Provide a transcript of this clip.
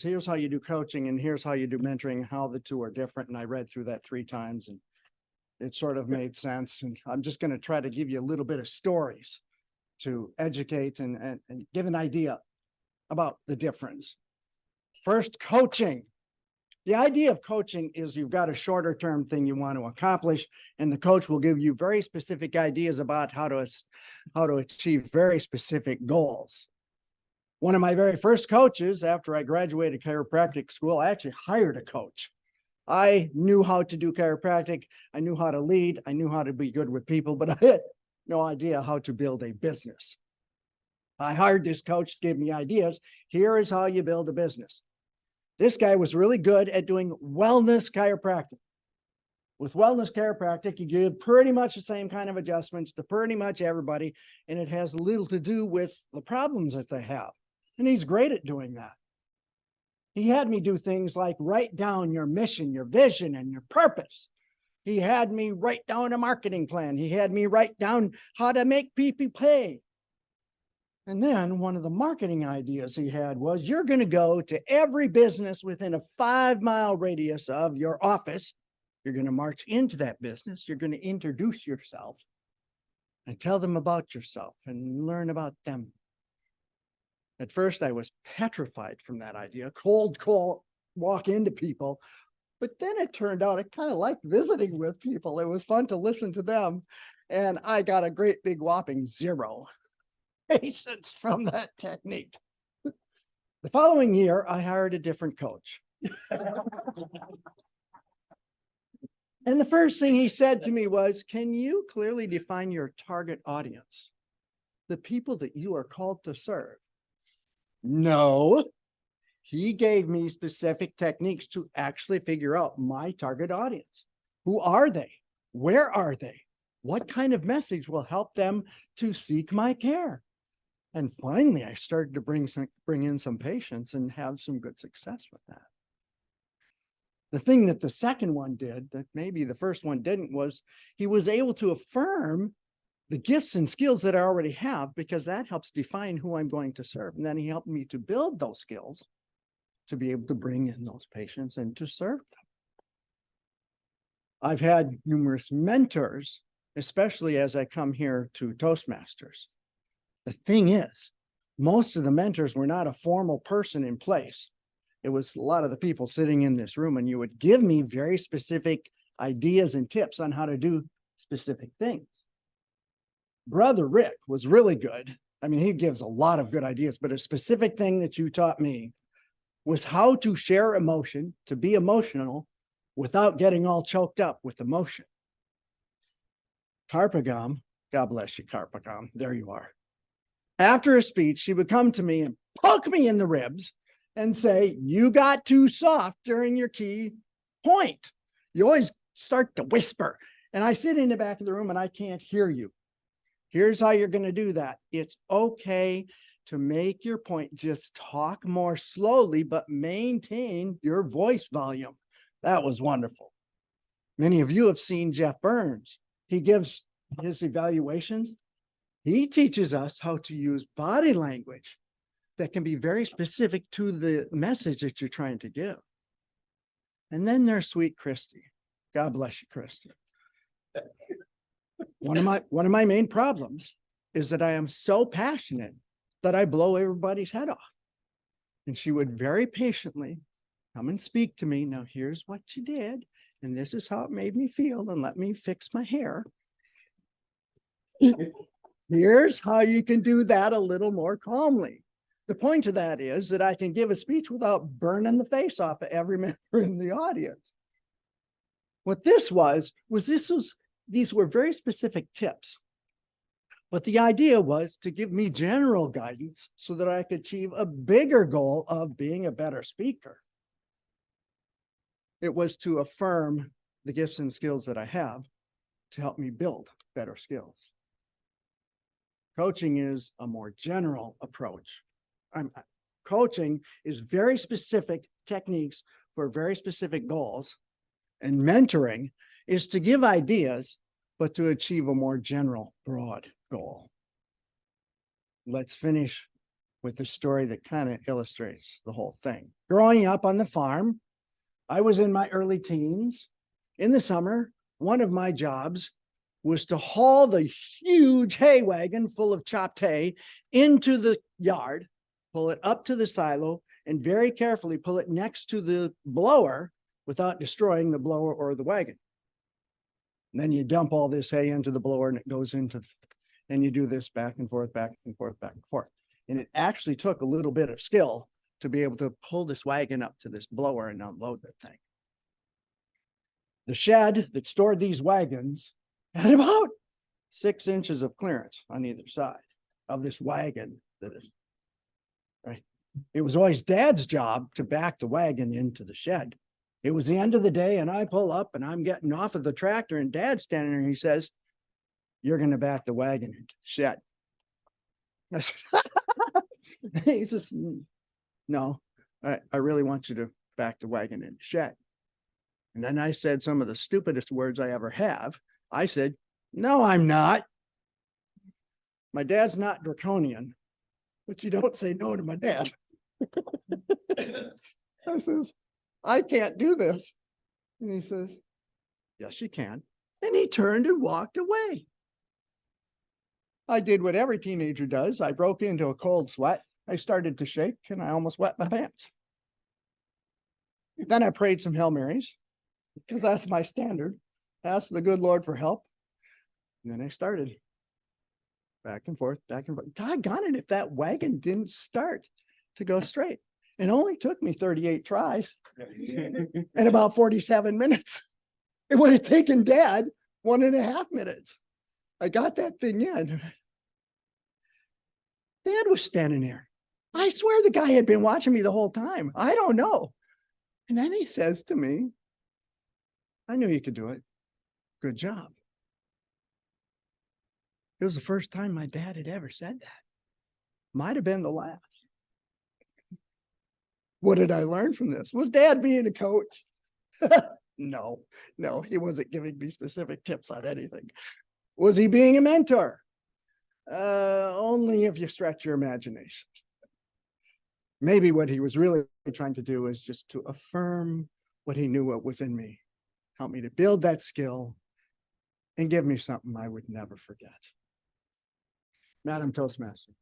here's how you do coaching and here's how you do mentoring, how the two are different. And I read through that 3 times and it sort of made sense. And I'm just going to try to give you a little bit of stories to educate and give an idea about the difference. First, coaching. The idea of coaching is you've got a shorter term thing you want to accomplish, and the coach will give you very specific ideas about how to achieve very specific goals. One of my very first coaches, after I graduated chiropractic school, I actually hired a coach. I knew how to do chiropractic. I knew how to lead. I knew how to be good with people, but I had no idea how to build a business. I hired this coach to give me ideas. Here is how you build a business. This guy was really good at doing wellness chiropractic. With wellness chiropractic, you give pretty much the same kind of adjustments to pretty much everybody, and it has little to do with the problems that they have. And he's great at doing that. He had me do things like write down your mission, your vision, and your purpose. He had me write down a marketing plan. He had me write down how to make people pay. And then one of the marketing ideas he had was, you're going to go to every business within a 5-mile radius of your office. You're going to march into that business. You're going to introduce yourself and tell them about yourself and learn about them. At first, I was petrified from that idea, cold walk into people. But then it turned out I kind of liked visiting with people. It was fun to listen to them. And I got a great big whopping 0 patience from that technique. The following year, I hired a different coach. And the first thing he said to me was, can you clearly define your target audience? The people that you are called to serve? No. He gave me specific techniques to actually figure out my target audience. Who are they? Where are they? What kind of message will help them to seek my care? And finally, I started to bring in some patients and have some good success with that. The thing that the second one did that maybe the first one didn't was he was able to affirm the gifts and skills that I already have, because that helps define who I'm going to serve. And then he helped me to build those skills to be able to bring in those patients and to serve them. I've had numerous mentors, especially as I come here to Toastmasters. The thing is, most of the mentors were not a formal person in place. It was a lot of the people sitting in this room, and you would give me very specific ideas and tips on how to do specific things. Brother Rick was really good. I mean, he gives a lot of good ideas, but a specific thing that you taught me was how to share emotion, to be emotional without getting all choked up with emotion. Carpagam, God bless you, Carpagam, there you are. After a speech, she would come to me and poke me in the ribs and say, you got too soft during your key point. You always start to whisper. And I sit in the back of the room and I can't hear you. Here's how you're going to do that. It's okay to make your point. Just talk more slowly, but maintain your voice volume. That was wonderful. Many of you have seen Jeff Burns. He gives his evaluations. He teaches us how to use body language that can be very specific to the message that you're trying to give. And then there's sweet Christy. God bless you, Christy. One of my main problems is that I am so passionate that I blow everybody's head off. And she would very patiently come and speak to me. Now, here's what you did, and this is how it made me feel, and let me fix my hair. Here's how you can do that a little more calmly. The point of that is that I can give a speech without burning the face off of every member in the audience. What this was these were very specific tips. But the idea was to give me general guidance so that I could achieve a bigger goal of being a better speaker. It was to affirm the gifts and skills that I have to help me build better skills. Coaching is a more general approach. Coaching is very specific techniques for very specific goals, and mentoring is to give ideas, but to achieve a more general, broad goal. Let's finish with a story that kind of illustrates the whole thing. Growing up on the farm, I was in my early teens. In the summer, one of my jobs was to haul the huge hay wagon full of chopped hay into the yard, pull it up to the silo, and very carefully pull it next to the blower without destroying the blower or the wagon. And then you dump all this hay into the blower and it goes into, and you do this back and forth, back and forth, back and forth. And it actually took a little bit of skill to be able to pull this wagon up to this blower and unload that thing. The shed that stored these wagons had about 6 inches of clearance on either side of this wagon. That is right. It was always Dad's job to back the wagon into the shed. It was the end of the day, and I pull up and I'm getting off of the tractor, and Dad's standing there and he says, "You're going to back the wagon into the shed." I said, he says, "No, I really want you to back the wagon in the shed." And then I said some of the stupidest words I ever have. I said, "No, I'm not. My dad's not draconian, but you don't say no to my dad." I says, "I can't do this." And he says, "Yes, you can." And he turned and walked away. I did what every teenager does. I broke into a cold sweat. I started to shake and I almost wet my pants. Then I prayed some Hail Marys, because that's my standard. Asked the good Lord for help. And then I started back and forth, back and forth. Doggone it, if that wagon didn't start to go straight. It only took me 38 tries and about 47 minutes. It would have taken Dad 1.5 minutes. I got that thing in. Dad was standing there. I swear the guy had been watching me the whole time. I don't know. And then he says to me, "I knew you could do it. Good job." It was the first time my dad had ever said that. Might have been the last. What did I learn from this? Was Dad being a coach? No, he wasn't giving me specific tips on anything. Was he being a mentor? Only if you stretch your imagination. Maybe what he was really trying to do is just to affirm what he knew what was in me, help me to build that skill, and give me something I would never forget. Madam Toastmaster.